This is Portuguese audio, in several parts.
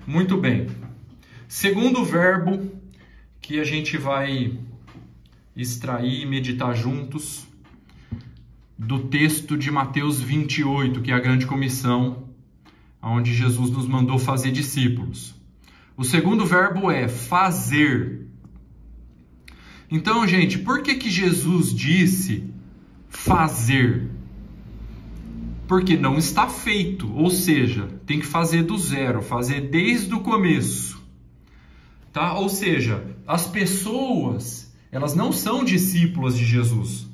Muito bem. Segundo verbo que a gente vai extrair e meditar juntos do texto de Mateus 28, que é a grande comissão, onde Jesus nos mandou fazer discípulos. O segundo verbo é fazer. Então, gente, por que Jesus disse fazer? Porque não está feito, ou seja, tem que fazer do zero, fazer desde o começo, tá? Ou seja, as pessoas, elas não são discípulas de Jesus.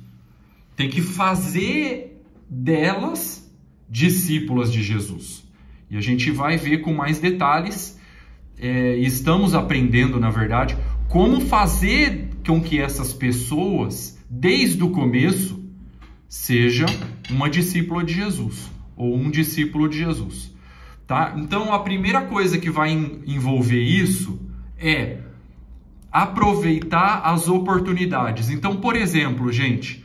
Tem que fazer delas discípulas de Jesus. E a gente vai ver com mais detalhes, estamos aprendendo, na verdade, como fazer com que essas pessoas, desde o começo, seja uma discípula de Jesus, ou um discípulo de Jesus, tá? Então, a primeira coisa que vai envolver isso é aproveitar as oportunidades. Então, por exemplo, gente,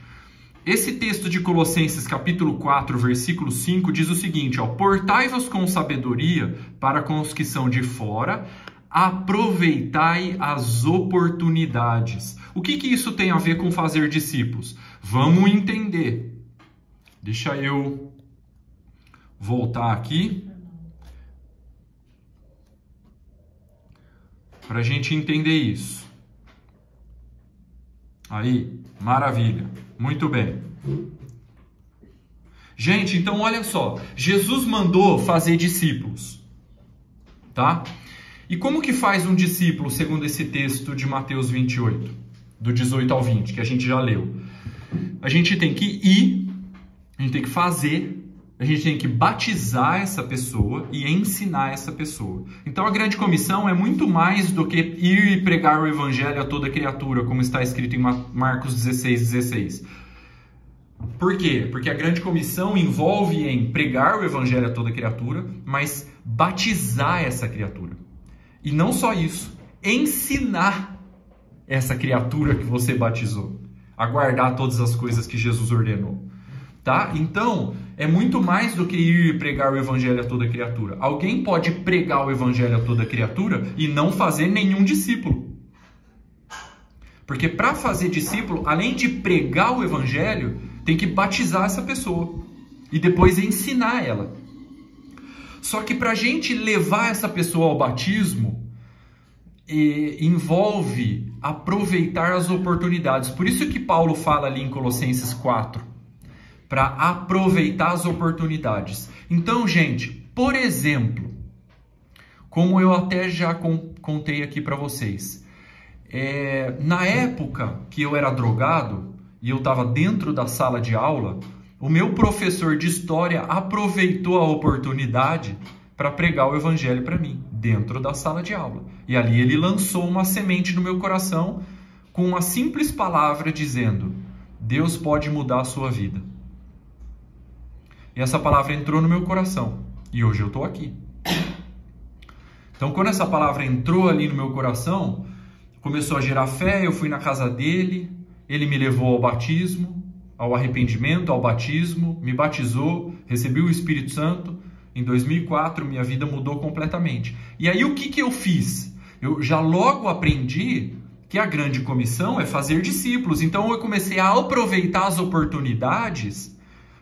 esse texto de Colossenses capítulo 4, versículo 5, diz o seguinte, ó, portai-vos com sabedoria para com os que são de fora, aproveitai as oportunidades. O que isso tem a ver com fazer discípulos? Vamos entender. Deixa eu voltar aqui para a gente entender isso. Aí, maravilha. Muito bem. Gente, então olha só. Jesus mandou fazer discípulos, tá? E como que faz um discípulo, segundo esse texto de Mateus 28, do 18 ao 20, que a gente já leu? A gente tem que ir, a gente tem que fazer, a gente tem que batizar essa pessoa e ensinar essa pessoa. Então a grande comissão é muito mais do que ir e pregar o evangelho a toda criatura, como está escrito em Marcos 16:16. Por quê? Porque a grande comissão envolve em pregar o evangelho a toda criatura, mas batizar essa criatura. E não só isso, ensinar essa criatura que você batizou a guardar todas as coisas que Jesus ordenou, tá? Então, é muito mais do que ir pregar o evangelho a toda criatura. Alguém pode pregar o evangelho a toda criatura e não fazer nenhum discípulo. Porque para fazer discípulo, além de pregar o evangelho, tem que batizar essa pessoa e depois ensinar ela. Só que para a gente levar essa pessoa ao batismo, envolve aproveitar as oportunidades. Por isso que Paulo fala ali em Colossenses 4, para aproveitar as oportunidades. Então, gente, por exemplo, como eu até já contei aqui para vocês, na época que eu era drogado e eu estava dentro da sala de aula, o meu professor de história aproveitou a oportunidade para pregar o evangelho para mim, dentro da sala de aula. E ali ele lançou uma semente no meu coração com uma simples palavra dizendo, Deus pode mudar a sua vida. E essa palavra entrou no meu coração. E hoje eu estou aqui. Então, quando essa palavra entrou ali no meu coração, começou a gerar fé, eu fui na casa dele, ele me levou ao batismo, ao arrependimento, ao batismo, me batizou, recebi o Espírito Santo. Em 2004, minha vida mudou completamente. E aí, o que eu fiz? Eu já logo aprendi que a grande comissão é fazer discípulos. Então, eu comecei a aproveitar as oportunidades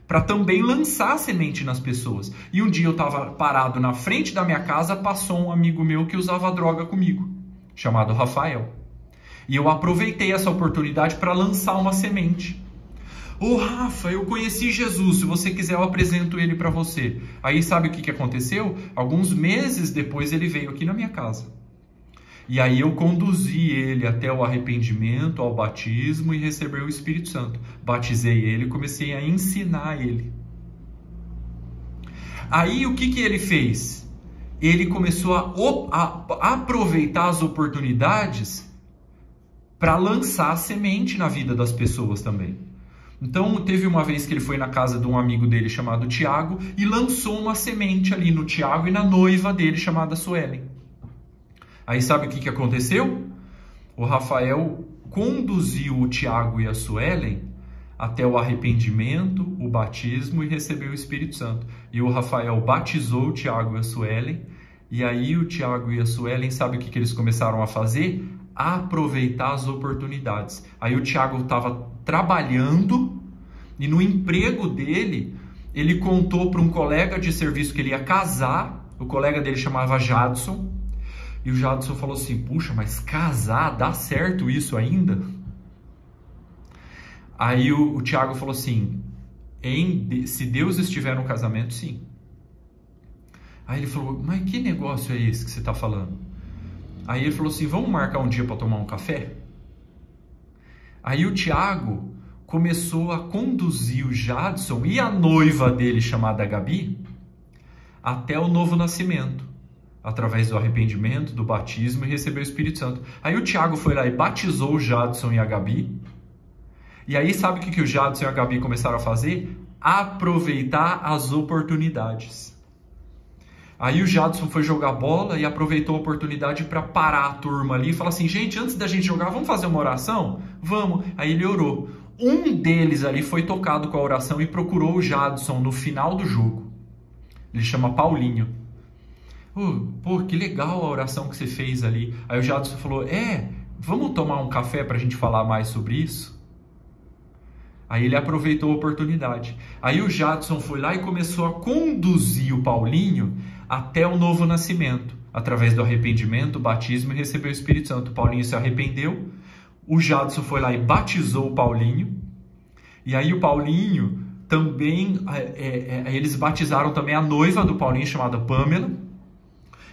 para também lançar a semente nas pessoas. E um dia eu estava parado na frente da minha casa, passou um amigo meu que usava droga comigo, chamado Rafael. E eu aproveitei essa oportunidade para lançar uma semente. Ô Rafa, eu conheci Jesus, se você quiser eu apresento ele para você. Aí sabe o que aconteceu? Alguns meses depois ele veio aqui na minha casa. E aí eu conduzi ele até o arrependimento, ao batismo e recebeu o Espírito Santo. Batizei ele e comecei a ensinar ele. Aí o que ele fez? Ele começou a aproveitar as oportunidades para lançar a semente na vida das pessoas também. Então, teve uma vez que ele foi na casa de um amigo dele chamado Tiago e lançou uma semente ali no Tiago e na noiva dele chamada Suelen. Aí sabe o que aconteceu? O Rafael conduziu o Tiago e a Suelen até o arrependimento, o batismo e recebeu o Espírito Santo. E o Rafael batizou o Tiago e a Suelen, E aí o Tiago e a Suelen, sabe o que eles começaram a fazer? Aproveitar as oportunidades. Aí o Tiago estava trabalhando e no emprego dele, ele contou para um colega de serviço que ele ia casar. O colega dele chamava Jadson. E o Jadson falou assim, puxa, mas casar, dá certo isso ainda? Aí o Tiago falou assim, se Deus estiver no casamento, sim. Aí ele falou, mas que negócio é esse que você está falando? Aí ele falou assim, vamos marcar um dia para tomar um café? Aí o Tiago começou a conduzir o Jadson e a noiva dele, chamada Gabi, até o novo nascimento, através do arrependimento, do batismo e receber o Espírito Santo. Aí o Tiago foi lá e batizou o Jadson e a Gabi. E aí sabe o que o Jadson e a Gabi começaram a fazer? Aproveitar as oportunidades. Aí o Jadson foi jogar bola e aproveitou a oportunidade para parar a turma ali e falar assim, gente, antes da gente jogar, vamos fazer uma oração? Vamos. Aí ele orou. Um deles ali foi tocado com a oração e procurou o Jadson no final do jogo. Ele chama Paulinho. Pô, que legal a oração que você fez ali. Aí o Jadson falou, vamos tomar um café para a gente falar mais sobre isso? Aí ele aproveitou a oportunidade. Aí o Jadson foi lá e começou a conduzir o Paulinho até o novo nascimento, através do arrependimento, batismo e recebeu o Espírito Santo. O Paulinho se arrependeu, o Jadson foi lá e batizou o Paulinho, e aí o Paulinho também, eles batizaram também a noiva do Paulinho, chamada Pamela.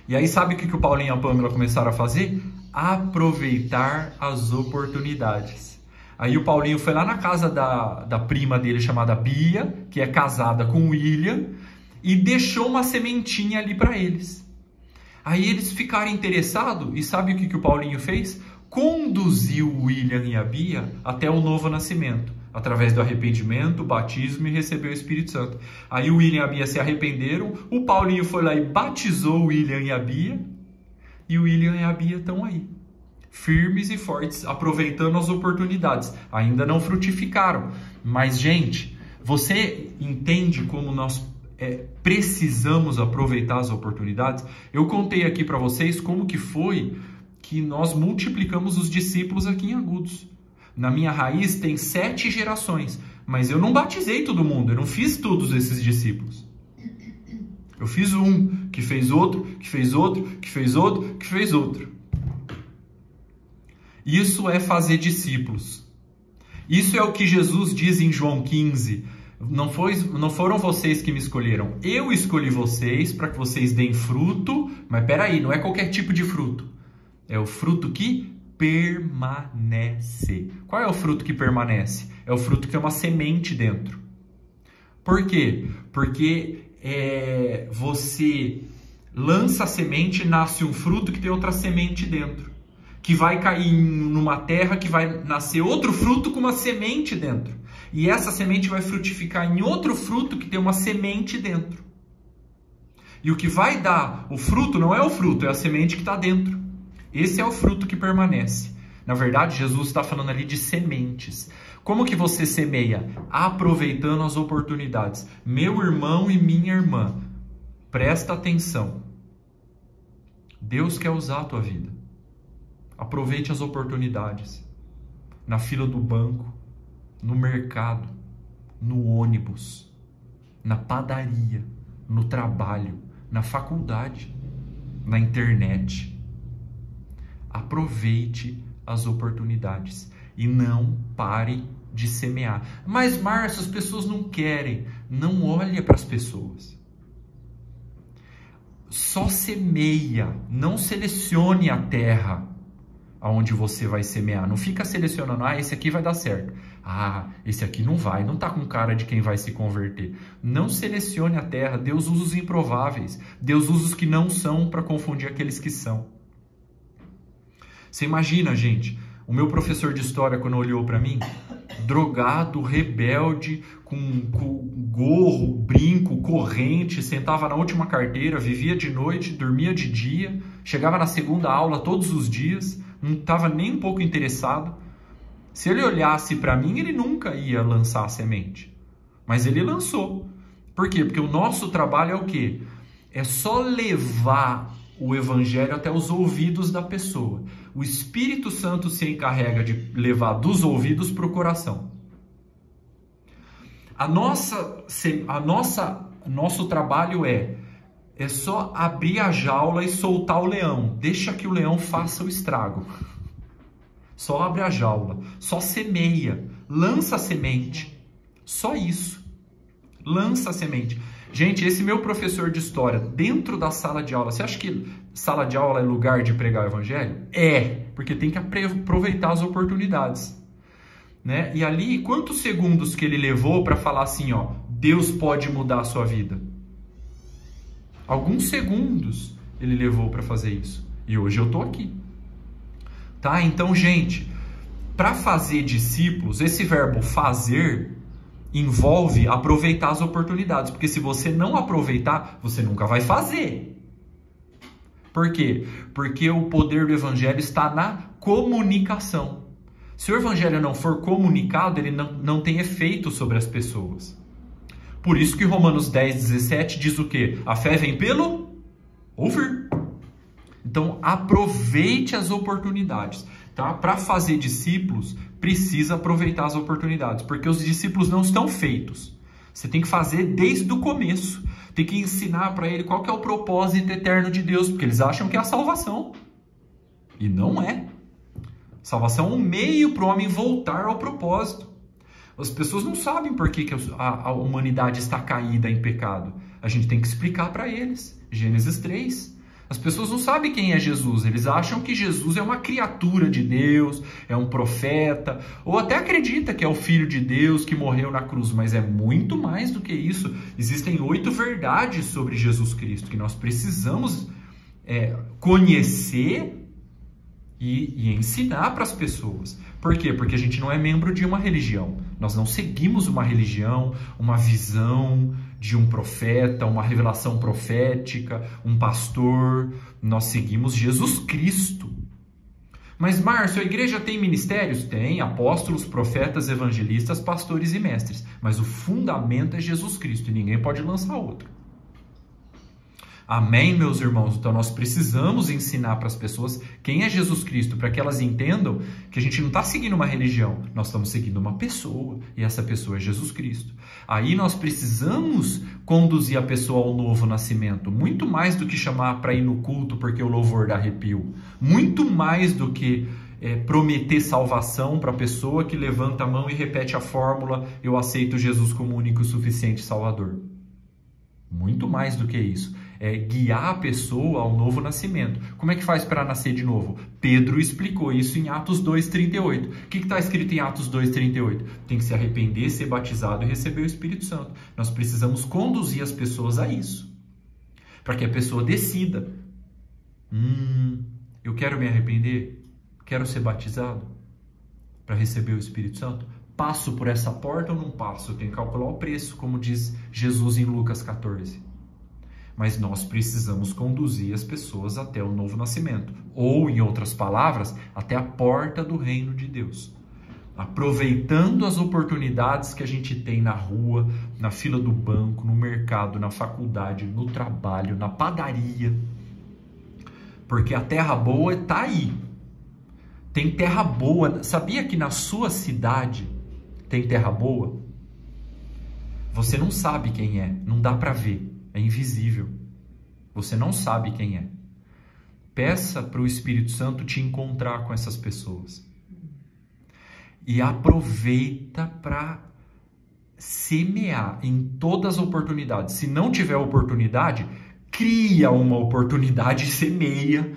E aí sabe o que o Paulinho e a Pamela começaram a fazer? Aproveitar as oportunidades. Aí o Paulinho foi lá na casa da prima dele, chamada Bia, que é casada com o William, e deixou uma sementinha ali para eles. Aí eles ficaram interessados, e sabe o que o Paulinho fez? Conduziu o William e a Bia até o novo nascimento, através do arrependimento, batismo e recebeu o Espírito Santo. Aí o William e a Bia se arrependeram, o Paulinho foi lá e batizou o William e a Bia, e o William e a Bia estão aí, firmes e fortes, aproveitando as oportunidades. Ainda não frutificaram, mas gente, você entende como nós precisamos aproveitar as oportunidades? Eu contei aqui para vocês como que foi que nós multiplicamos os discípulos aqui em Agudos. Na minha raiz tem 7 gerações, mas eu não batizei todo mundo, eu não fiz todos esses discípulos. Eu fiz um, que fez outro, que fez outro, que fez outro, que fez outro. Isso é fazer discípulos. Isso é o que Jesus diz em João 15. Não foram vocês que me escolheram. Eu escolhi vocês para que vocês deem fruto. Mas peraí, não é qualquer tipo de fruto. É o fruto que permanece. Qual é o fruto que permanece? É o fruto que tem uma semente dentro. Por quê? Porque você lança a semente e nasce um fruto que tem outra semente dentro. Que vai cair numa terra que vai nascer outro fruto com uma semente dentro. E essa semente vai frutificar em outro fruto que tem uma semente dentro. E o que vai dar o fruto não é o fruto, é a semente que está dentro. Esse é o fruto que permanece. Na verdade, Jesus está falando ali de sementes. Como que você semeia? Aproveitando as oportunidades. Meu irmão e minha irmã, presta atenção. Deus quer usar a tua vida. Aproveite as oportunidades. Na fila do banco, no mercado, no ônibus, na padaria, no trabalho, na faculdade, na internet. Aproveite as oportunidades e não pare de semear. Mas, Márcio, as pessoas não querem. Não olhe para as pessoas. Só semeia, não selecione a terra aonde você vai semear. Não fica selecionando, esse aqui vai dar certo. Esse aqui não vai, não está com cara de quem vai se converter. Não selecione a terra. Deus usa os improváveis. Deus usa os que não são para confundir aqueles que são. Você imagina, gente, o meu professor de história, quando olhou para mim, drogado, rebelde, com gorro, brinco, corrente, sentava na última carteira, vivia de noite, dormia de dia, chegava na segunda aula todos os dias, não estava nem um pouco interessado. Se ele olhasse para mim, ele nunca ia lançar a semente. Mas ele lançou. Por quê? Porque o nosso trabalho é o quê? É só levar o evangelho até os ouvidos da pessoa. O Espírito Santo se encarrega de levar dos ouvidos para o coração. Nosso trabalho é só abrir a jaula e soltar o leão. Deixa que o leão faça o estrago. Só abre a jaula, só semeia, lança a semente. Só isso. Lança a semente. Gente, esse meu professor de história, dentro da sala de aula, você acha que sala de aula é lugar de pregar o evangelho? É, porque tem que aproveitar as oportunidades. Né? E ali, quantos segundos que ele levou para falar assim, ó, Deus pode mudar a sua vida? Alguns segundos ele levou para fazer isso. E hoje eu tô aqui. Tá? Então, gente, para fazer discípulos, esse verbo fazer envolve aproveitar as oportunidades, porque se você não aproveitar, você nunca vai fazer. Por quê? Porque o poder do evangelho está na comunicação. Se o evangelho não for comunicado, ele não tem efeito sobre as pessoas. Por isso que Romanos 10:17 diz o quê? A fé vem pelo ouvir. Então, aproveite as oportunidades. Tá? Para fazer discípulos, precisa aproveitar as oportunidades, porque os discípulos não estão feitos. Você tem que fazer desde o começo. Tem que ensinar para ele qual que é o propósito eterno de Deus, porque eles acham que é a salvação. E não é. Salvação é um meio para o homem voltar ao propósito. As pessoas não sabem por que a humanidade está caída em pecado. A gente tem que explicar para eles. Gênesis 3. As pessoas não sabem quem é Jesus, eles acham que Jesus é uma criatura de Deus, é um profeta, ou até acredita que é o Filho de Deus que morreu na cruz, mas é muito mais do que isso. Existem 8 verdades sobre Jesus Cristo que nós precisamos conhecer e ensinar para as pessoas. Por quê? Porque a gente não é membro de uma religião. Nós não seguimos uma religião, uma visão de um profeta, uma revelação profética, um pastor. Nós seguimos Jesus Cristo. Mas, Márcio, a igreja tem ministérios? Tem, apóstolos, profetas, evangelistas, pastores e mestres. Mas o fundamento é Jesus Cristo e ninguém pode lançar outro. Amém, meus irmãos? Então nós precisamos ensinar para as pessoas quem é Jesus Cristo, para que elas entendam que a gente não está seguindo uma religião, nós estamos seguindo uma pessoa, e essa pessoa é Jesus Cristo. Aí nós precisamos conduzir a pessoa ao novo nascimento, muito mais do que chamar para ir no culto porque o louvor dá arrepio, muito mais do que prometer salvação para a pessoa que levanta a mão e repete a fórmula, eu aceito Jesus como único e suficiente Salvador. Muito mais do que isso. É guiar a pessoa ao novo nascimento. Como é que faz para nascer de novo? Pedro explicou isso em Atos 2:38. O que está escrito em Atos 2:38? Tem que se arrepender, ser batizado e receber o Espírito Santo. Nós precisamos conduzir as pessoas a isso. Para que a pessoa decida. Eu quero me arrepender? Quero ser batizado? Para receber o Espírito Santo? Passo por essa porta ou não passo? Eu tenho que calcular o preço, como diz Jesus em Lucas 14. Mas nós precisamos conduzir as pessoas até o novo nascimento. Ou, em outras palavras, até a porta do reino de Deus. Aproveitando as oportunidades que a gente tem na rua, na fila do banco, no mercado, na faculdade, no trabalho, na padaria. Porque a terra boa está aí. Tem terra boa. Sabia que na sua cidade tem terra boa? Você não sabe quem é, não dá para ver. É invisível. Você não sabe quem é. Peça para o Espírito Santo te encontrar com essas pessoas. E aproveita para semear em todas as oportunidades. Se não tiver oportunidade, cria uma oportunidade e semeia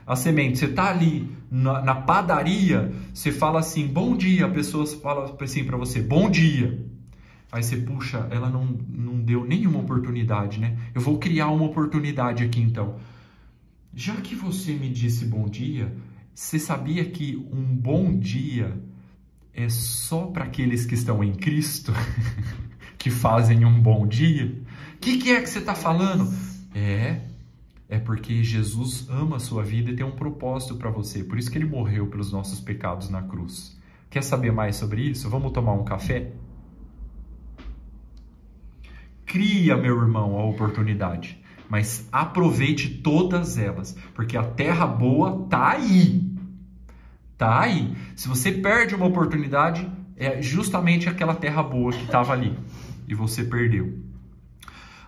a semente. Você está ali na padaria, você fala assim, bom dia. A pessoa fala assim para você, bom dia. Aí você, puxa, ela não deu nenhuma oportunidade, né? Eu vou criar uma oportunidade aqui, então. Já que você me disse bom dia, você sabia que um bom dia é só para aqueles que estão em Cristo, que fazem um bom dia? O que é que você está falando? É porque Jesus ama a sua vida e tem um propósito para você. Por isso que ele morreu pelos nossos pecados na cruz. Quer saber mais sobre isso? Vamos tomar um café? Cria, meu irmão, a oportunidade. mas aproveite todas elas, porque a terra boa tá aí. Tá aí. Se você perde uma oportunidade, é justamente aquela terra boa que estava ali e você perdeu.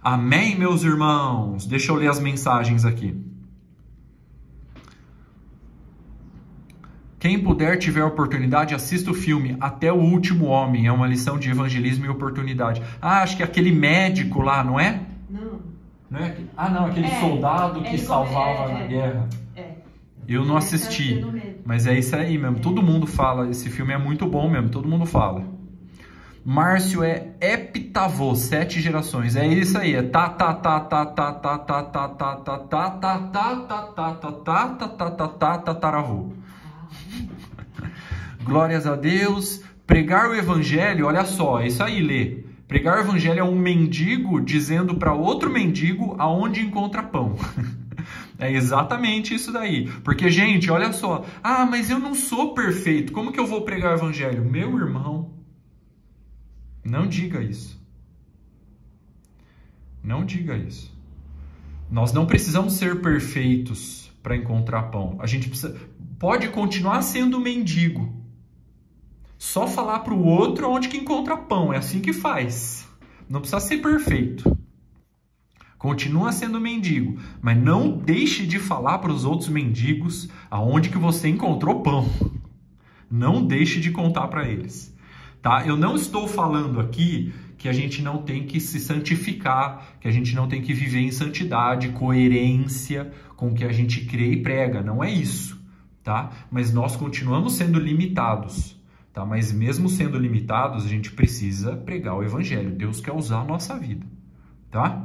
Amém, meus irmãos? Deixa eu ler as mensagens aqui. Quem puder, tiver oportunidade, assista o filme Até o Último Homem. É uma lição de evangelismo e oportunidade. Ah, acho que é aquele médico lá, não é? Não. Não é? Ah, não, aquele soldado que salvava na guerra. Eu não assisti, mas é isso aí mesmo. Todo mundo fala, esse filme é muito bom mesmo, todo mundo fala. Márcio é heptavô, 7 gerações. É isso aí, é tataravô. Glórias a Deus. Pregar o evangelho, olha só, é isso aí, lê. Pregar o evangelho é um mendigo dizendo para outro mendigo aonde encontra pão. É exatamente isso daí. Porque, gente, olha só. Ah, mas eu não sou perfeito. Como que eu vou pregar o evangelho? Meu irmão, não diga isso. Não diga isso. Nós não precisamos ser perfeitos para encontrar pão. A gente pode continuar sendo mendigo. Só falar para o outro onde que encontra pão. É assim que faz. Não precisa ser perfeito. Continua sendo mendigo, mas não deixe de falar para os outros mendigos aonde que você encontrou pão. Não deixe de contar para eles, tá? Eu não estou falando aqui que a gente não tem que se santificar, que a gente não tem que viver em santidade, coerência com o que a gente crê e prega. Não é isso, tá? Mas nós continuamos sendo limitados, tá? Mas mesmo sendo limitados, a gente precisa pregar o evangelho. Deus quer usar a nossa vida, tá?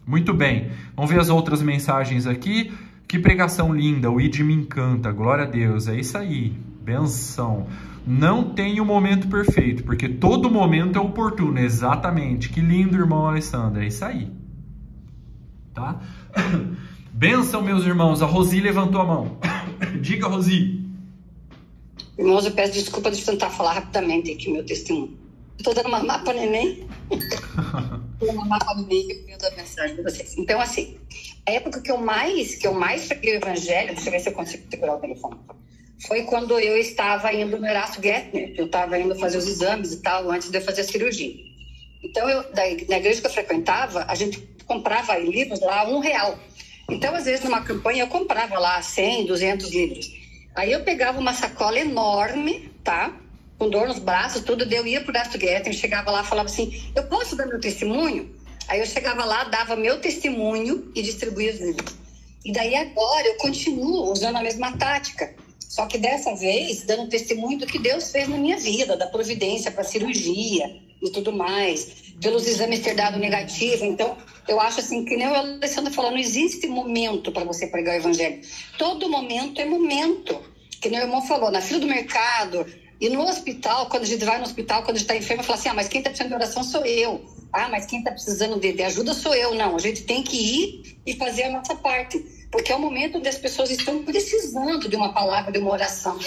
Muito bem, vamos ver as outras mensagens aqui. Que pregação linda, o ID me encanta, glória a Deus, é isso aí, benção. Não tem o momento perfeito, porque todo momento é oportuno, exatamente. Que lindo, irmão Alessandro, é isso aí, tá? Benção, meus irmãos, a Rosi levantou a mão. Diga, Rosi. Irmãos, eu peço desculpa de tentar falar rapidamente aqui meu testemunho. Estou dando mamar para neném. Estou dando mamar para neném que eu da mensagem de vocês. Então, assim, a época que eu mais preguei o evangelho, deixa eu ver se eu consigo segurar o telefone, foi quando eu estava indo no Erasto Gettner. Eu estava indo fazer os exames e tal, antes de eu fazer a cirurgia. Então, na igreja que eu frequentava, a gente comprava livros lá a R$1. Então, às vezes, numa campanha, eu comprava lá 100, 200 livros. Aí eu pegava uma sacola enorme, tá? Com dor nos braços, tudo, daí eu ia pro Erasto Gettner, chegava lá e falava assim, eu posso dar meu testemunho? Aí eu chegava lá, dava meu testemunho e distribuía os livros. E daí agora eu continuo usando a mesma tática, só que dessa vez dando testemunho do que Deus fez na minha vida, da providência para cirurgia e tudo mais, pelos exames ter dado negativo. Então, eu acho assim, que nem o Alessandro falou, não existe momento para você pregar o evangelho. Todo momento é momento. Que nem o irmão falou, na fila do mercado... E no hospital, quando a gente vai no hospital, quando a gente está enfermo, fala assim, mas quem está precisando de oração sou eu. Mas quem está precisando de ajuda sou eu. Não, a gente tem que ir e fazer a nossa parte. Porque é o momento onde as pessoas estão precisando de uma palavra, de uma oração.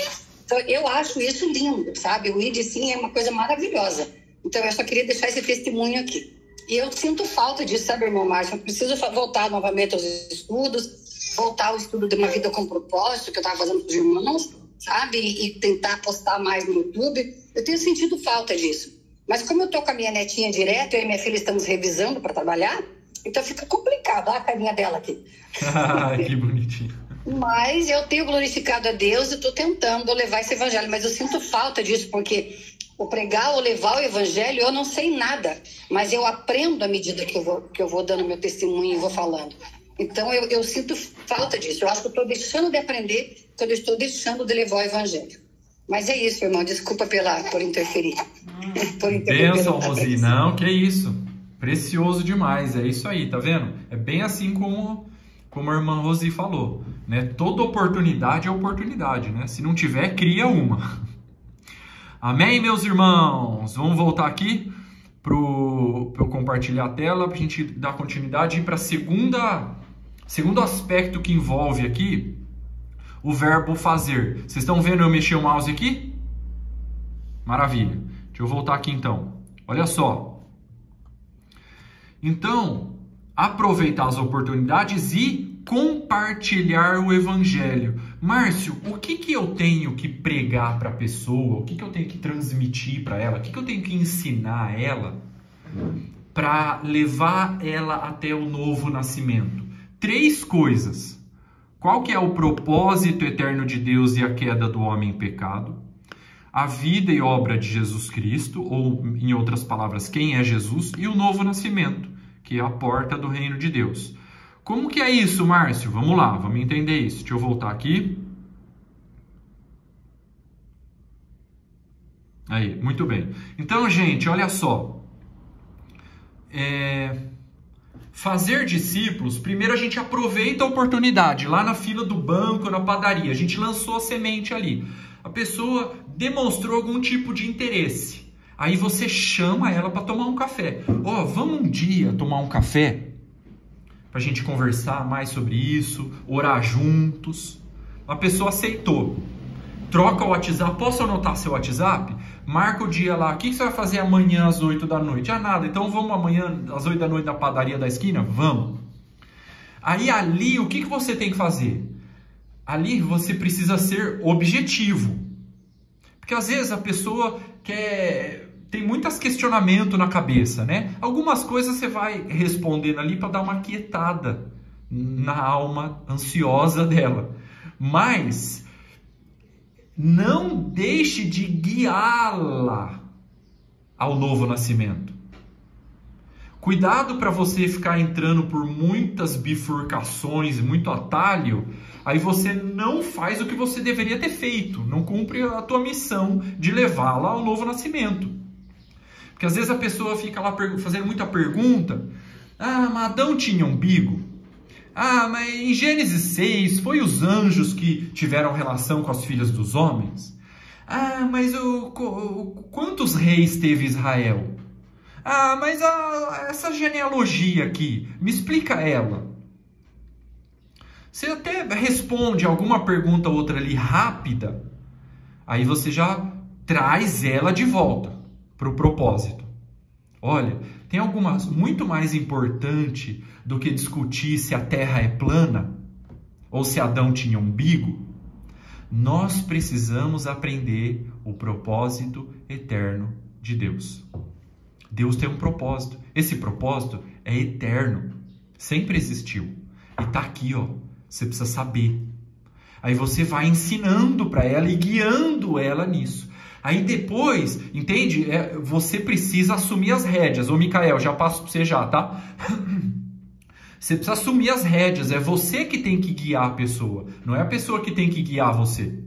Então, eu acho isso lindo, sabe? O ID, sim, é uma coisa maravilhosa. Então, eu só queria deixar esse testemunho aqui. E eu sinto falta disso, sabe, irmão Márcio? Eu preciso voltar novamente aos estudos, voltar ao estudo de uma vida com propósito, que eu estava fazendo com os irmãos, sabe? E tentar postar mais no YouTube. Eu tenho sentido falta disso. Mas como eu tô com a minha netinha direto, eu e minha filha estamos revisando para trabalhar, então fica complicado. Olha a carinha dela aqui. Que bonitinho. Mas eu tenho glorificado a Deus e estou tentando levar esse evangelho. Mas eu sinto falta disso, porque o pregar ou levar o evangelho, eu não sei nada. Mas eu aprendo à medida que eu vou dando meu testemunho e vou falando. Então, eu sinto falta disso. Eu acho que eu estou deixando de aprender quando eu estou deixando de levar o evangelho. Mas é isso, irmão. Desculpa por interferir. Bênção, Rosi. Não, que isso. Precioso demais. É isso aí, tá vendo? É bem assim como a irmã Rosi falou, né? Toda oportunidade é oportunidade, né? Se não tiver, cria uma. Amém, meus irmãos? Vamos voltar aqui para eu compartilhar a tela, para a gente dar continuidade e ir para segundo aspecto que envolve aqui o verbo fazer. Vocês estão vendo eu mexer o mouse aqui? Maravilha. Deixa eu voltar aqui então. Olha só. Então, aproveitar as oportunidades e compartilhar o evangelho. Márcio, o que eu tenho que pregar para a pessoa? O que eu tenho que transmitir para ela? O que eu tenho que ensinar a ela para levar ela até o novo nascimento? 3 coisas. Qual que é o propósito eterno de Deus e a queda do homem em pecado? A vida e obra de Jesus Cristo, ou em outras palavras, quem é Jesus? E o novo nascimento, que é a porta do reino de Deus. Como que é isso, Márcio? Vamos lá, vamos entender isso. Deixa eu voltar aqui. Aí, muito bem. Então, gente, olha só. Fazer discípulos, primeiro a gente aproveita a oportunidade. Lá na fila do banco, na padaria, a gente lançou a semente ali. A pessoa demonstrou algum tipo de interesse. Aí você chama ela para tomar um café. Ó, vamos um dia tomar um café? Para a gente conversar mais sobre isso, orar juntos. A pessoa aceitou. Troca o WhatsApp. Posso anotar seu WhatsApp? Marca o dia lá. O que você vai fazer amanhã às 8 da noite? Ah, nada. Então vamos amanhã às 8 da noite na padaria da esquina? Vamos. Aí ali, o que você tem que fazer? Ali você precisa ser objetivo. Porque às vezes a pessoa tem muitos questionamentos na cabeça, né? Algumas coisas você vai respondendo ali para dar uma quietada na alma ansiosa dela. Mas não deixe de guiá-la ao novo nascimento. Cuidado para você ficar entrando por muitas bifurcações, muito atalho, aí você não faz o que você deveria ter feito, não cumpre a tua missão de levá-la ao novo nascimento. Porque às vezes a pessoa fica lá fazendo muita pergunta. Ah, mas Adão tinha umbigo? Ah, mas em Gênesis 6 foi os anjos que tiveram relação com as filhas dos homens? Ah, mas quantos reis teve Israel? Ah, mas essa genealogia aqui, me explica ela. Você até responde alguma pergunta ou outra ali rápida, aí você já traz ela de volta para o propósito. Olha, tem algumas muito mais importante do que discutir se a Terra é plana ou se Adão tinha umbigo. Nós precisamos aprender o propósito eterno de Deus. Deus tem um propósito. Esse propósito é eterno. Sempre existiu. E está aqui, ó. Você precisa saber. Aí você vai ensinando para ela e guiando ela nisso. Aí depois, entende? Você precisa assumir as rédeas. Ô, Micael, já passo para você já, tá? Você precisa assumir as rédeas. É você que tem que guiar a pessoa. Não é a pessoa que tem que guiar você.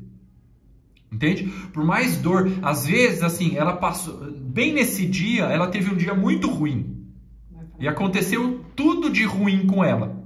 Entende? Por mais dor, às vezes, assim, ela passou... Bem nesse dia, ela teve um dia muito ruim. E aconteceu tudo de ruim com ela.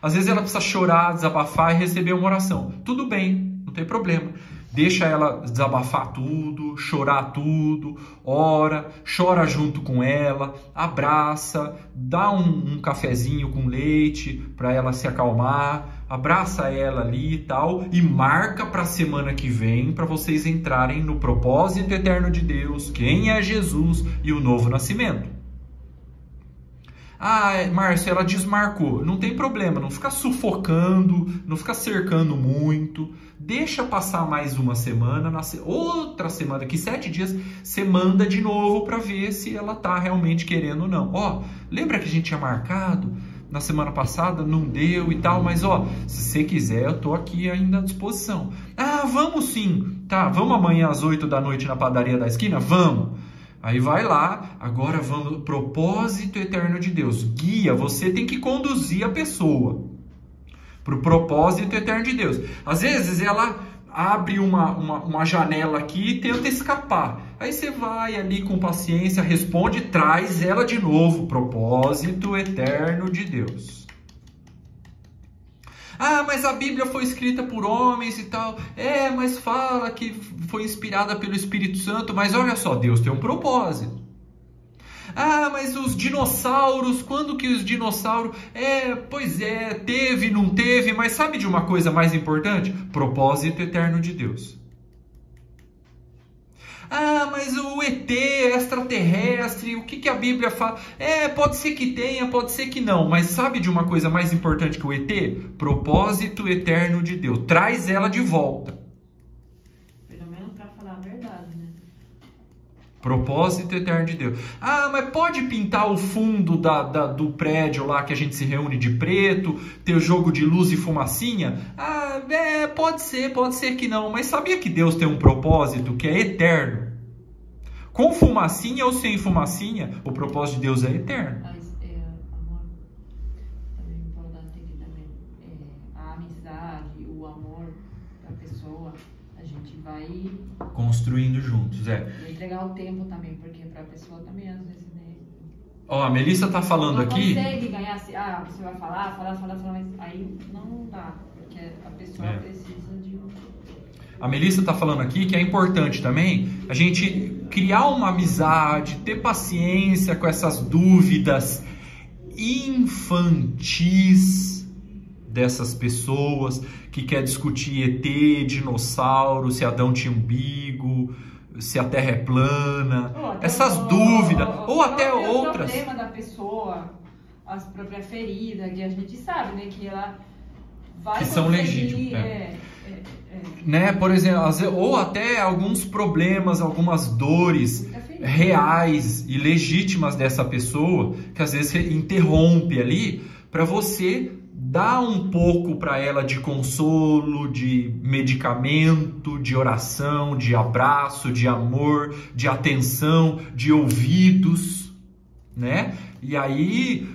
Às vezes ela precisa chorar, desabafar e receber uma oração. Tudo bem, não tem problema. Deixa ela desabafar tudo, chorar tudo, ora, chora junto com ela, abraça, dá um cafezinho com leite para ela se acalmar, abraça ela ali e tal, e marca para a semana que vem para vocês entrarem no propósito eterno de Deus, quem é Jesus e o novo nascimento. Ah, Márcio, ela desmarcou. Não tem problema, não fica sufocando, não fica cercando muito. Deixa passar mais uma semana, outra semana, daqui 7 dias, você manda de novo para ver se ela tá realmente querendo ou não. Ó, lembra que a gente tinha marcado na semana passada? Não deu e tal, mas ó, se você quiser, eu tô aqui ainda à disposição. Ah, vamos sim. Tá, vamos amanhã às 8 da noite na padaria da esquina? Vamos. Aí vai lá, agora vamos, propósito eterno de Deus, guia, você tem que conduzir a pessoa para o propósito eterno de Deus. Às vezes ela abre uma janela aqui e tenta escapar, aí você vai ali com paciência, responde, traz ela de novo, propósito eterno de Deus. Ah, mas a Bíblia foi escrita por homens e tal. É, mas fala que foi inspirada pelo Espírito Santo. Mas olha só, Deus tem um propósito. Ah, mas os dinossauros, quando que os dinossauros... Pois é, teve, não teve. Mas sabe de uma coisa mais importante? Propósito eterno de Deus. Ah, mas o ET, extraterrestre, o que a Bíblia fala? Pode ser que tenha, pode ser que não. Mas sabe de uma coisa mais importante que o ET? Propósito eterno de Deus. Traz ela de volta. Pelo menos para falar a verdade, né? Propósito eterno de Deus. Ah, mas pode pintar o fundo do prédio lá que a gente se reúne de preto, ter o jogo de luz e fumacinha? Ah, pode ser que não. Mas sabia que Deus tem um propósito que é eterno? Com fumacinha ou sem fumacinha, o propósito de Deus é eterno. Mas, amor, também importante aqui também, a amizade, o amor da pessoa, a gente vai construindo juntos, entregar o tempo também, porque para a pessoa também, às vezes, né? Ó, a Melissa tá falando aqui. Não consegue ganhar assim, você vai falar, mas aí não dá, porque a pessoa precisa de um... A Melissa tá falando aqui que é importante também a gente criar uma amizade, ter paciência com essas dúvidas infantis dessas pessoas que quer discutir ET, dinossauro, se Adão tinha umbigo, se a Terra é plana, essas dúvidas, ou até outras. O problema da pessoa, as próprias feridas, que a gente sabe, né, que ela vai que são legítimas. Né? Por exemplo, ou até alguns problemas, algumas dores reais e legítimas dessa pessoa, que às vezes você interrompe ali, para você dar um pouco para ela de consolo, de medicamento, de oração, de abraço, de amor, de atenção, de ouvidos, né? E aí,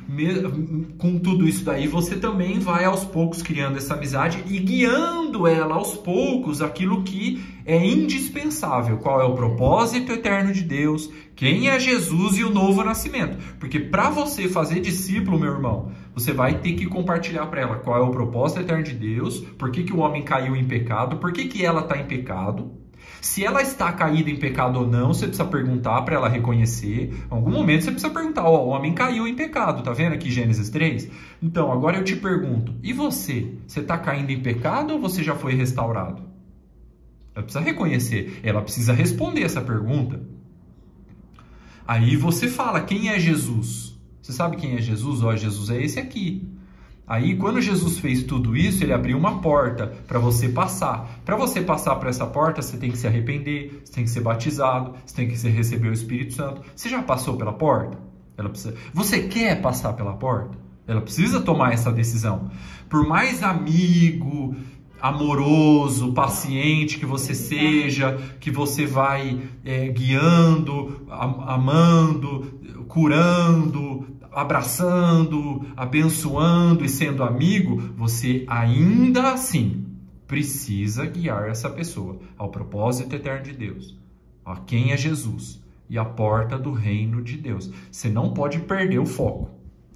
com tudo isso daí, você também vai aos poucos criando essa amizade e guiando ela aos poucos aquilo que é indispensável. Qual é o propósito eterno de Deus, quem é Jesus e o novo nascimento. Porque para você fazer discípulo, meu irmão, você vai ter que compartilhar para ela qual é o propósito eterno de Deus, por que o homem caiu em pecado, por que ela está em pecado. Se ela está caída em pecado ou não, você precisa perguntar para ela reconhecer. Em algum momento você precisa perguntar, o homem caiu em pecado, tá vendo aqui Gênesis 3? Então, agora eu te pergunto, e você? Você está caindo em pecado ou você já foi restaurado? Ela precisa reconhecer, ela precisa responder essa pergunta. Aí você fala, quem é Jesus? Você sabe quem é Jesus? Jesus é esse aqui. Aí, quando Jesus fez tudo isso, ele abriu uma porta para você passar. Para você passar por essa porta, você tem que se arrepender, você tem que ser batizado, você tem que receber o Espírito Santo. Você já passou pela porta? Você quer passar pela porta? Ela precisa tomar essa decisão. Por mais amigo, amoroso, paciente que você seja, que você vai guiando, amando, curando, abraçando, abençoando e sendo amigo, você ainda assim precisa guiar essa pessoa ao propósito eterno de Deus, a quem é Jesus e a porta do reino de Deus. Você não pode perder o foco,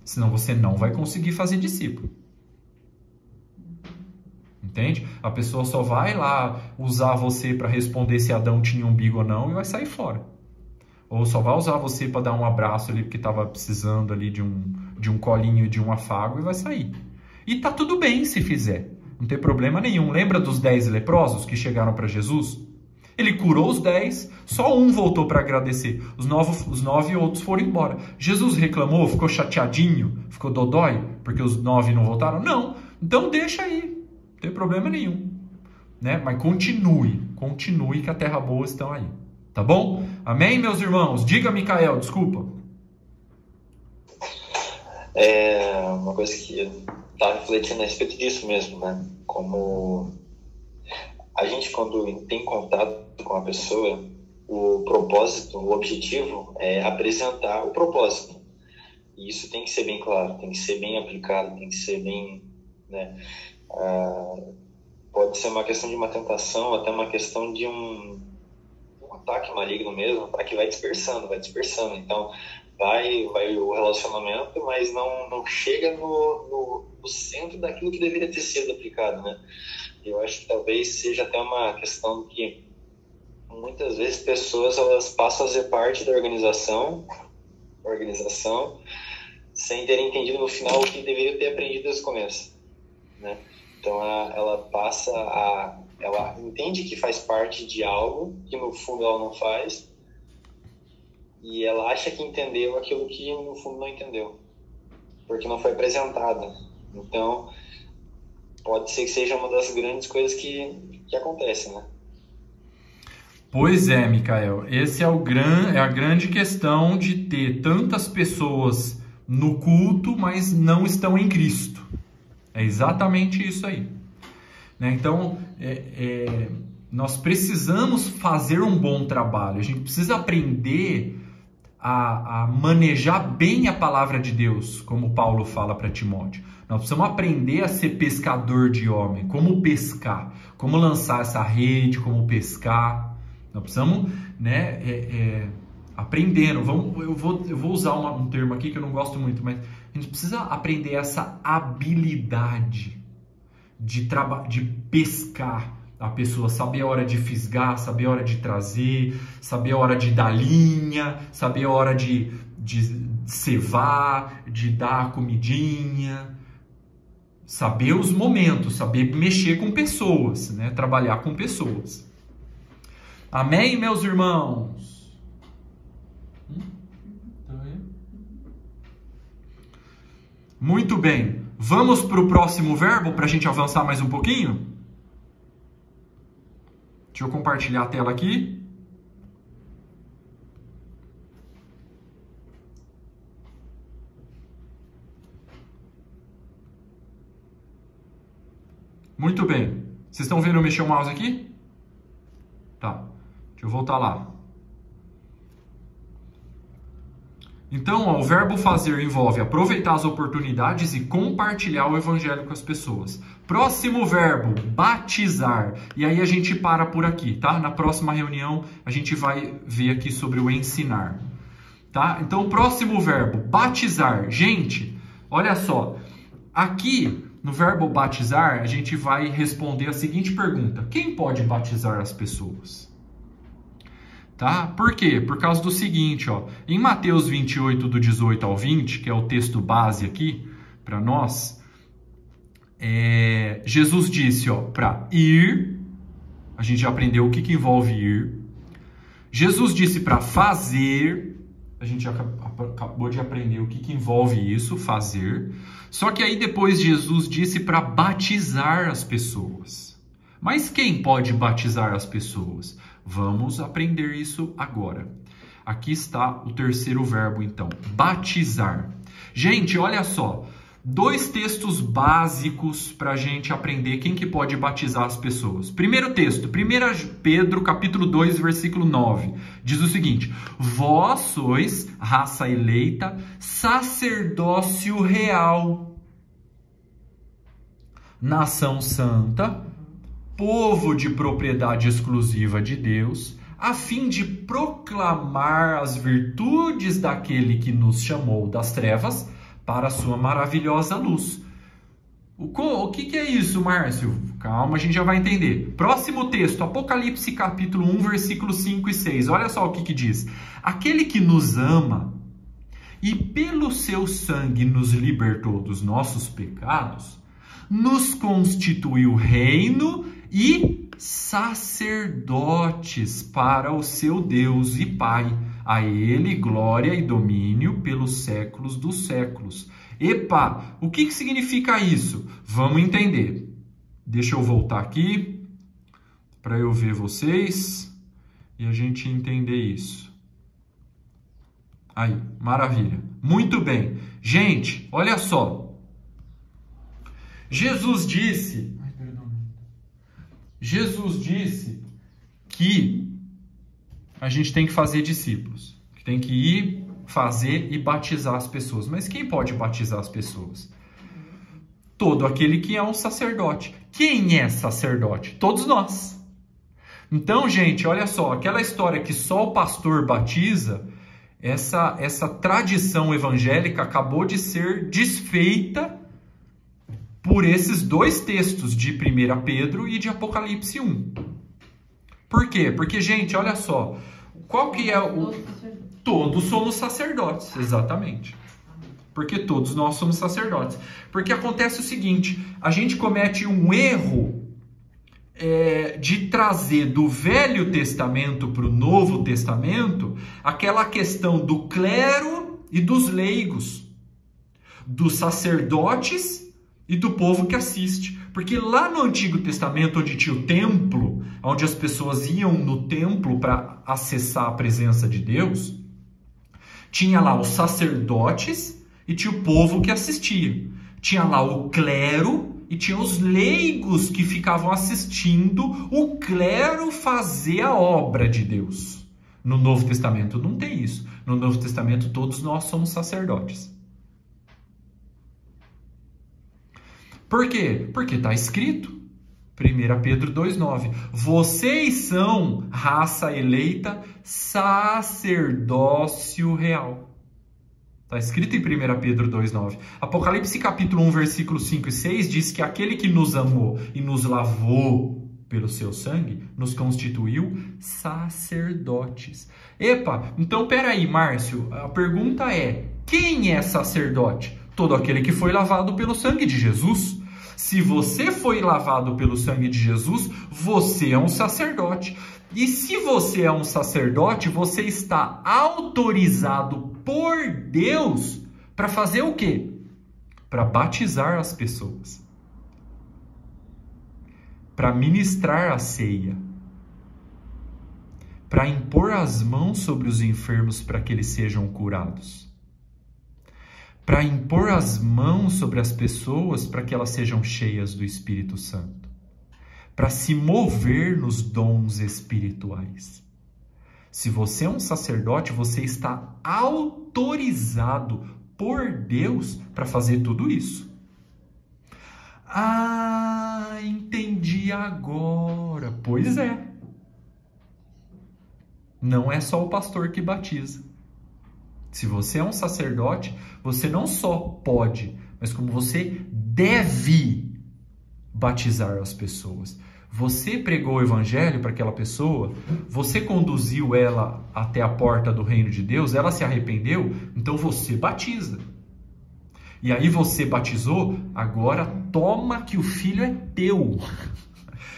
senão você não vai conseguir fazer discípulo. Entende? A pessoa só vai lá usar você para responder se Adão tinha umbigo ou não e vai sair fora. Ou só vai usar você para dar um abraço ali porque estava precisando ali de um colinho e de um afago e vai sair. E tá tudo bem se fizer. Não tem problema nenhum. Lembra dos 10 leprosos que chegaram para Jesus? Ele curou os 10, só um voltou para agradecer. Os 9 outros foram embora. Jesus reclamou, ficou chateadinho, ficou dodói porque os 9 não voltaram? Não. Então deixa aí. Não tem problema nenhum. Né? Mas continue que a terra boa estão aí. Tá bom? Amém, meus irmãos? Diga, Micael, desculpa. Uma coisa que eu estava refletindo a respeito disso mesmo, né? Como a gente, quando tem contato com a pessoa, o propósito, o objetivo é apresentar o propósito. E isso tem que ser bem claro, tem que ser bem aplicado, tem que ser bem... né? Pode ser uma questão de uma tentação, até uma questão de um ataque maligno mesmo, para que vai dispersando. Então, vai o relacionamento, mas não chega no centro daquilo que deveria ter sido aplicado, né? Eu acho que talvez seja até uma questão que muitas vezes pessoas elas passam a ser parte da organização sem terem entendido no final o que deveriam ter aprendido desde o começo, né? Então ela entende que faz parte de algo que no fundo ela não faz, e ela acha que entendeu aquilo que no fundo não entendeu, porque não foi apresentada. Então pode ser que seja uma das grandes coisas que acontecem, né? Pois é, Micael, esse é a grande questão de ter tantas pessoas no culto, mas não estão em Cristo. É exatamente isso aí. Né? Então, nós precisamos fazer um bom trabalho. A gente precisa aprender a manejar bem a palavra de Deus, como Paulo fala para Timóteo. Nós precisamos aprender a ser pescador de homem, como pescar, como lançar essa rede, como pescar. Nós precisamos, né, aprendendo. Eu vou usar um termo aqui que eu não gosto muito, mas a gente precisa aprender essa habilidade de pescar a pessoa, saber a hora de fisgar, saber a hora de trazer, saber a hora de dar linha, saber a hora de cevar, de dar a comidinha, saber os momentos, saber mexer com pessoas, né? Trabalhar com pessoas. Amém, meus irmãos? Muito bem. Vamos para o próximo verbo para a gente avançar mais um pouquinho? Deixa eu compartilhar a tela aqui. Muito bem. Vocês estão vendo eu mexer o mouse aqui? Tá. Deixa eu voltar lá. Então, o verbo fazer envolve aproveitar as oportunidades e compartilhar o evangelho com as pessoas. Próximo verbo, batizar. E aí a gente para por aqui, tá? Na próxima reunião a gente vai ver aqui sobre o ensinar. Tá? Então, o próximo verbo, batizar. Gente, olha só. Aqui, no verbo batizar, a gente vai responder a seguinte pergunta. Quem pode batizar as pessoas? Tá? Por quê? Por causa do seguinte, ó, em Mateus 28, do 18 ao 20, que é o texto base aqui para nós, Jesus disse, ó, para ir, a gente já aprendeu o que envolve ir. Jesus disse para fazer, a gente já acabou de aprender o que envolve isso, fazer. Só que aí depois Jesus disse para batizar as pessoas. Mas quem pode batizar as pessoas? Vamos aprender isso agora. Aqui está o terceiro verbo, então. Batizar. Gente, olha só. 2 textos básicos para a gente aprender quem que pode batizar as pessoas. Primeiro texto, 1 Pedro, capítulo 2, versículo 9. Diz o seguinte. Vós sois raça eleita, sacerdócio real, nação santa, povo de propriedade exclusiva de Deus, a fim de proclamar as virtudes daquele que nos chamou das trevas para a sua maravilhosa luz. O que é isso, Márcio? Calma, a gente já vai entender. Próximo texto, Apocalipse capítulo 1, versículos 5 e 6. Olha só o que diz. Aquele que nos ama e pelo seu sangue nos libertou dos nossos pecados, nos constituiu reino e sacerdotes para o seu Deus e Pai. A ele glória e domínio pelos séculos dos séculos. Epa, o que significa isso? Vamos entender. Deixa eu voltar aqui para eu ver vocês e a gente entender isso. Aí, maravilha. Muito bem. Gente, olha só. Jesus disse que a gente tem que fazer discípulos, que tem que ir, fazer e batizar as pessoas. Mas quem pode batizar as pessoas? Todo aquele que é um sacerdote. Quem é sacerdote? Todos nós. Então, gente, olha só, aquela história que só o pastor batiza, essa tradição evangélica acabou de ser desfeita por esses 2 textos de 1 Pedro e de Apocalipse 1. Por quê? Porque, gente, olha só, qual que é o... Todos somos sacerdotes, exatamente. porque todos nós somos sacerdotes. Porque acontece o seguinte, a gente comete um erro de trazer do Velho Testamento para o Novo Testamento aquela questão do clero e dos leigos, dos sacerdotes e do povo que assiste. Porque lá no Antigo Testamento, onde tinha o templo, onde as pessoas iam no templo para acessar a presença de Deus, tinha lá os sacerdotes e tinha o povo que assistia. Tinha lá o clero e tinha os leigos que ficavam assistindo o clero fazer a obra de Deus. No Novo Testamento não tem isso. No Novo Testamento todos nós somos sacerdotes. Por quê? Porque está escrito, 1 Pedro 2,9, vocês são raça eleita, sacerdócio real. Está escrito em 1 Pedro 2,9. Apocalipse capítulo 1, versículos 5 e 6 diz que aquele que nos amou e nos lavou pelo seu sangue, nos constituiu sacerdotes. Epa, então peraí, Márcio, a pergunta é, quem é sacerdote? Todo aquele que foi lavado pelo sangue de Jesus. Se você foi lavado pelo sangue de Jesus, você é um sacerdote. E se você é um sacerdote, você está autorizado por Deus para fazer o quê? Para batizar as pessoas. Para ministrar a ceia. Para impor as mãos sobre os enfermos para que eles sejam curados. Para impor as mãos sobre as pessoas para que elas sejam cheias do Espírito Santo. Para se mover nos dons espirituais. Se você é um sacerdote, você está autorizado por Deus para fazer tudo isso. Ah, entendi agora. Pois é. Não é só o pastor que batiza. Se você é um sacerdote, você não só pode, mas como você deve batizar as pessoas. Você pregou o evangelho para aquela pessoa, você conduziu ela até a porta do reino de Deus, ela se arrependeu, então você batiza. E aí você batizou, agora toma que o filho é teu.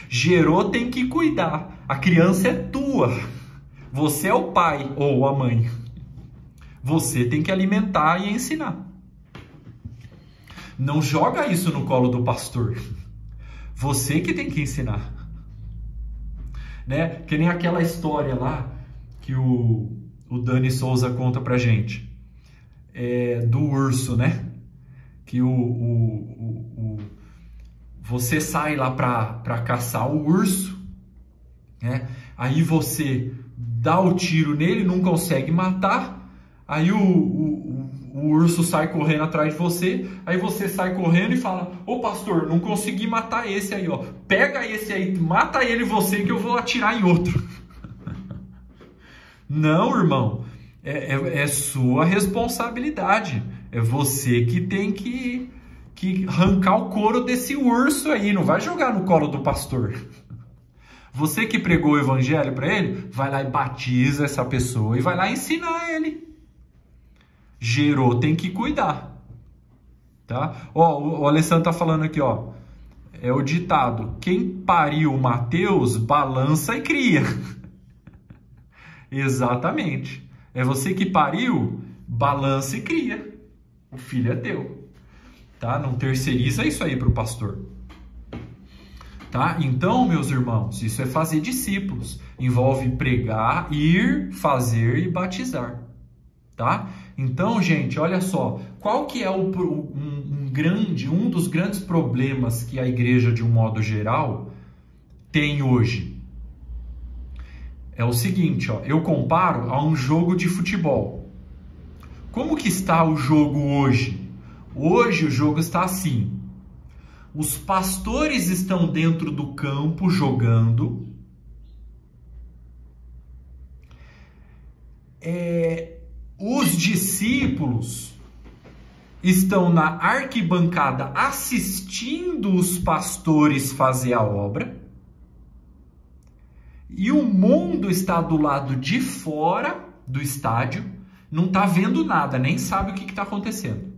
Gerou, tem que cuidar. A criança é tua. Você é o pai ou a mãe. Você tem que alimentar e ensinar. Não joga isso no colo do pastor. Você que tem que ensinar. Né? Que nem aquela história lá que o Dani Souza conta pra gente. Do urso, né? Que você sai lá pra caçar o urso, né? Aí você dá o tiro nele, não consegue matar. Aí o urso sai correndo atrás de você, aí você sai correndo e fala, ô pastor, não consegui matar esse aí, ó. Pega esse aí, mata ele você que eu vou atirar em outro. Não, irmão, é sua responsabilidade. É você que tem que arrancar o couro desse urso aí, não vai jogar no colo do pastor. Você que pregou o evangelho para ele, vai lá e batiza essa pessoa e vai lá ensinar ele. Gerou, tem que cuidar, tá? Ó, o Alessandro tá falando aqui, ó, é o ditado, quem pariu Mateus, balança e cria. Exatamente, é você que pariu, balança e cria, o filho é teu, tá? Não terceiriza isso aí pro pastor, tá? Então, meus irmãos, isso é fazer discípulos, envolve pregar, ir, fazer e batizar, tá? Então, gente, olha só, qual que é um dos grandes problemas que a igreja, de um modo geral, tem hoje? É o seguinte, ó, eu comparo a um jogo de futebol. Como que está o jogo hoje? Hoje o jogo está assim. Os pastores estão dentro do campo jogando. Os discípulos estão na arquibancada assistindo os pastores fazer a obra. E o mundo está do lado de fora do estádio, não está vendo nada, nem sabe o que está acontecendo.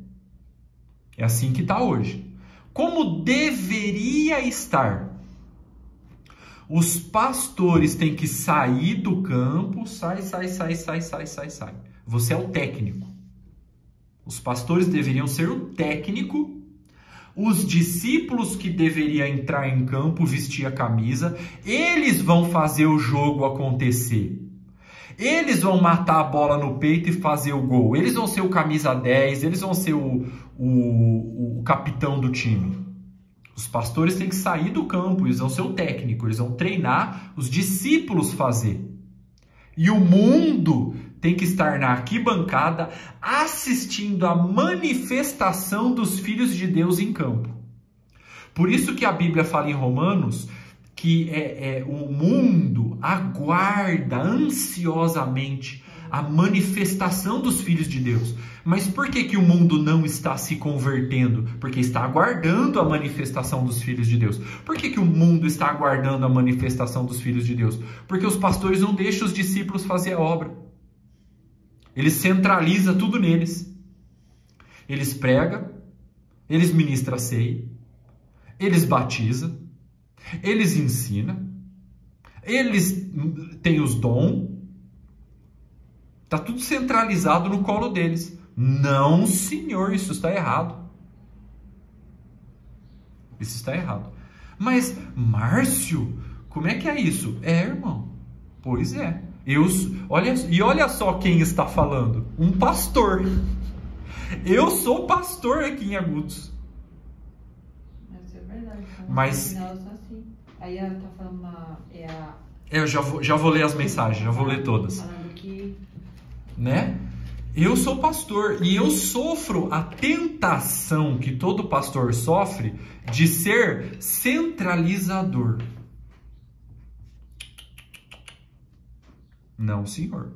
É assim que está hoje. Como deveria estar? Os pastores têm que sair do campo, sai. Você é o técnico. Os pastores deveriam ser o técnico. Os discípulos que deveriam entrar em campo, vestir a camisa, eles vão fazer o jogo acontecer. Eles vão matar a bola no peito e fazer o gol. Eles vão ser o camisa 10, eles vão ser o capitão do time. Os pastores têm que sair do campo, eles vão ser o técnico, eles vão treinar os discípulos fazer. E o mundo tem que estar na arquibancada assistindo a manifestação dos filhos de Deus em campo. Por isso que a Bíblia fala em Romanos que o mundo aguarda ansiosamente a manifestação dos filhos de Deus. Mas por que o mundo não está se convertendo? Porque está aguardando a manifestação dos filhos de Deus. Por que o mundo está aguardando a manifestação dos filhos de Deus? Porque os pastores não deixam os discípulos fazer a obra. Eles centralizam tudo neles. Eles pregam, eles ministram a ceia, eles batizam, eles ensinam, eles têm os dons. Está tudo centralizado no colo deles. Não, senhor, isso está errado. Isso está errado. Mas, Márcio, como é que é isso? Irmão. Pois é. Olha só quem está falando. Um pastor. Eu sou pastor aqui em Agudos. Isso é verdade. Mas... assim. Aí ela está falando Eu já vou ler as mensagens, já vou ler todas. Falando que... Né? Eu sou pastor e eu sofro a tentação que todo pastor sofre de ser centralizador. Não, senhor.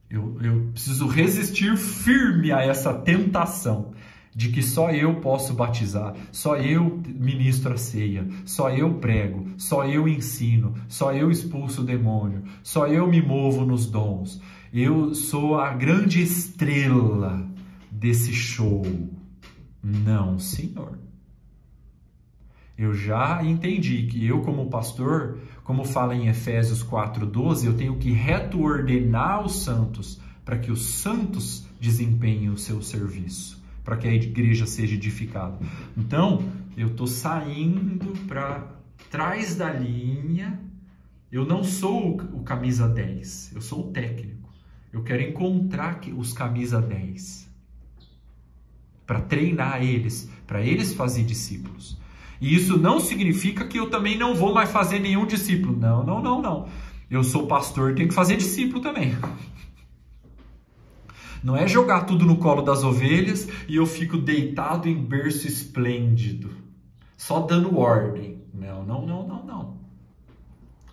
Eu preciso resistir firme a essa tentação de que só eu posso batizar, só eu ministro a ceia, só eu prego, só eu ensino, só eu expulso o demônio, só eu me movo nos dons. Eu sou a grande estrela desse show. Não, senhor. Eu já entendi que eu, como pastor, como fala em Efésios 4:12, eu tenho que retordenar os santos para que os santos desempenhem o seu serviço, para que a igreja seja edificada. Então, eu estou saindo para trás da linha. Eu não sou o camisa 10, eu sou o técnico. Eu quero encontrar os camisa 10 para treinar eles, para eles fazerem discípulos. E isso não significa que eu também não vou mais fazer nenhum discípulo. Não. Eu sou pastor e tenho que fazer discípulo também. Não é jogar tudo no colo das ovelhas e eu fico deitado em berço esplêndido, só dando ordem. Não.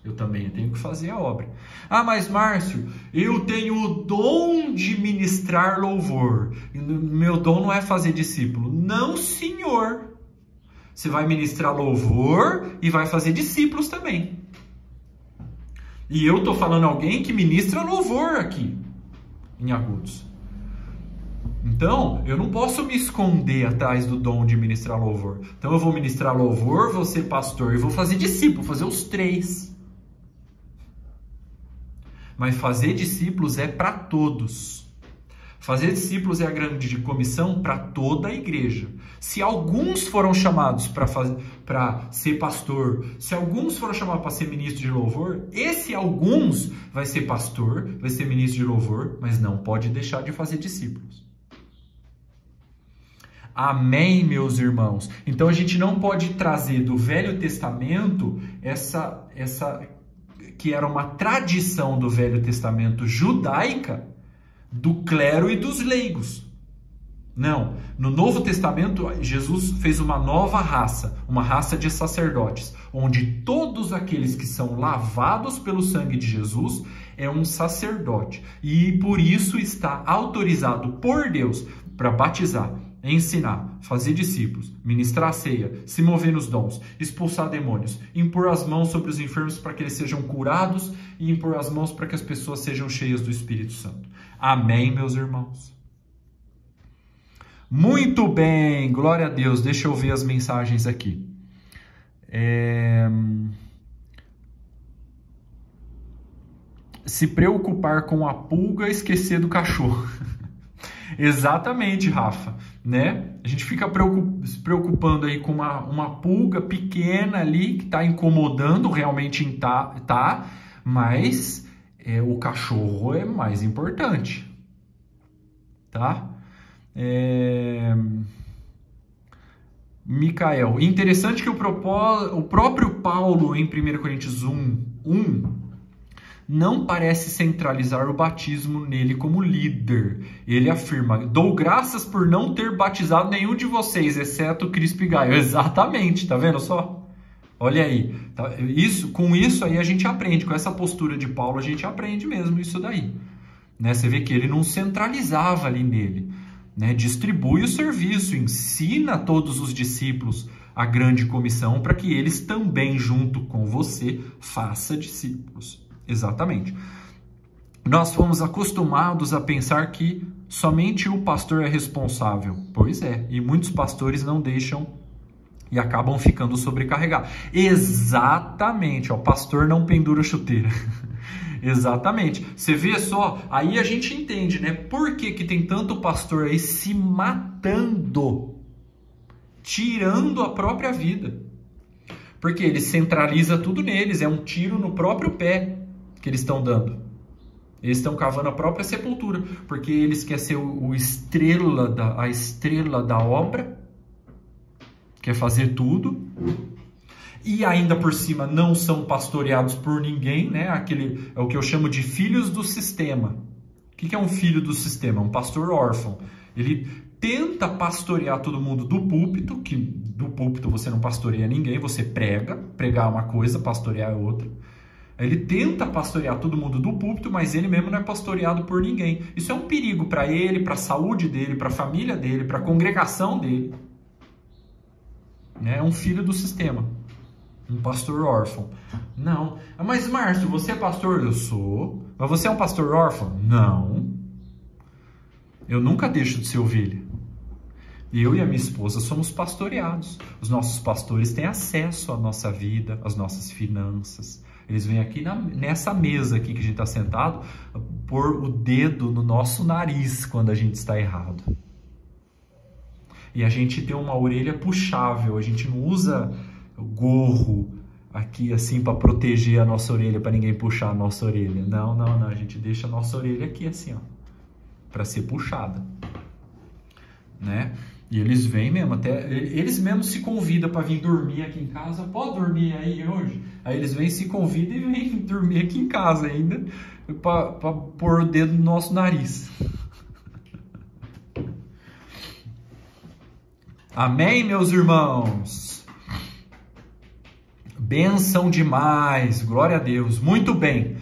Eu também tenho que fazer a obra. Ah, mas Márcio, eu tenho o dom de ministrar louvor. Meu dom não é fazer discípulo. Não, senhor. Você vai ministrar louvor e vai fazer discípulos também. E eu estou falando alguém que ministra louvor aqui, em Agudos. Então, eu não posso me esconder atrás do dom de ministrar louvor. Então, eu vou ministrar louvor, vou ser pastor e vou fazer discípulo, fazer os 3. Mas fazer discípulos é para todos. Fazer discípulos é a grande comissão para toda a igreja. Se alguns foram chamados para ser pastor, se alguns foram chamados para ser ministro de louvor, esse alguns vai ser pastor, vai ser ministro de louvor, mas não pode deixar de fazer discípulos. Amém, meus irmãos? Então a gente não pode trazer do Velho Testamento essa que era uma tradição do Velho Testamento judaica, do clero e dos leigos. Não, no Novo Testamento Jesus fez uma nova raça, uma raça de sacerdotes, onde todos aqueles que são lavados pelo sangue de Jesus é um sacerdote, e por isso está autorizado por Deus para batizar, ensinar, fazer discípulos, ministrar a ceia, se mover nos dons, expulsar demônios, impor as mãos sobre os enfermos para que eles sejam curados e impor as mãos para que as pessoas sejam cheias do Espírito Santo. Amém, meus irmãos? Muito bem, glória a Deus. Deixa eu ver as mensagens aqui. Se preocupar com a pulga, esquecer do cachorro. Exatamente, Rafa, né? A gente fica se preocupando aí com uma pulga pequena ali que está incomodando, realmente tá, mas o cachorro é mais importante, tá? Micael, interessante que o próprio Paulo em 1 Coríntios 1 não parece centralizar o batismo nele como líder. Ele afirma: dou graças por não ter batizado nenhum de vocês, exceto Crispo e Gaio. Exatamente, tá vendo só? Olha aí. Com isso aí a gente aprende, com essa postura de Paulo a gente aprende mesmo isso daí. Né? Você vê que ele não centralizava ali nele. Né? Distribui o serviço, ensina a todos os discípulos a grande comissão para que eles também, junto com você, façam discípulos. Exatamente. Nós fomos acostumados a pensar que somente o pastor é responsável. Pois é, e muitos pastores não deixam e acabam ficando sobrecarregados. Exatamente, o pastor não pendura chuteira. Exatamente. Você vê só, aí a gente entende, né? Por que tem tanto pastor aí se matando, tirando a própria vida? Porque ele centraliza tudo neles, é um tiro no próprio pé que eles estão dando. Eles estão cavando a própria sepultura, porque eles querem ser a estrela da obra, quer fazer tudo, e ainda por cima não são pastoreados por ninguém, né? É o que eu chamo de filhos do sistema. O que é um filho do sistema? Um pastor órfão. Ele tenta pastorear todo mundo do púlpito, que do púlpito você não pastoreia ninguém, você pregar uma coisa, pastorear é outra. Ele tenta pastorear todo mundo do púlpito, mas ele mesmo não é pastoreado por ninguém. Isso é um perigo para ele, para a saúde dele, para a família dele, para a congregação dele. É um filho do sistema. Um pastor órfão. Não. Mas, Márcio, você é pastor? Eu sou. Mas você é um pastor órfão? Não. Eu nunca deixo de ser ovelha. Eu e a minha esposa somos pastoreados. Os nossos pastores têm acesso à nossa vida, às nossas finanças. Eles vêm aqui nessa mesa aqui que a gente está sentado, pôr o dedo no nosso nariz quando a gente está errado. E a gente tem uma orelha puxável, a gente não usa gorro aqui assim para proteger a nossa orelha, para ninguém puxar a nossa orelha. Não, a gente deixa a nossa orelha aqui assim, ó, para ser puxada, né? E eles vêm mesmo, até eles mesmos se convidam para vir dormir aqui em casa. Pode dormir aí hoje? Aí eles vêm, se convidam e vêm dormir aqui em casa ainda, para pôr o dedo no nosso nariz. Amém, meus irmãos? Bênção demais, glória a Deus. Muito bem.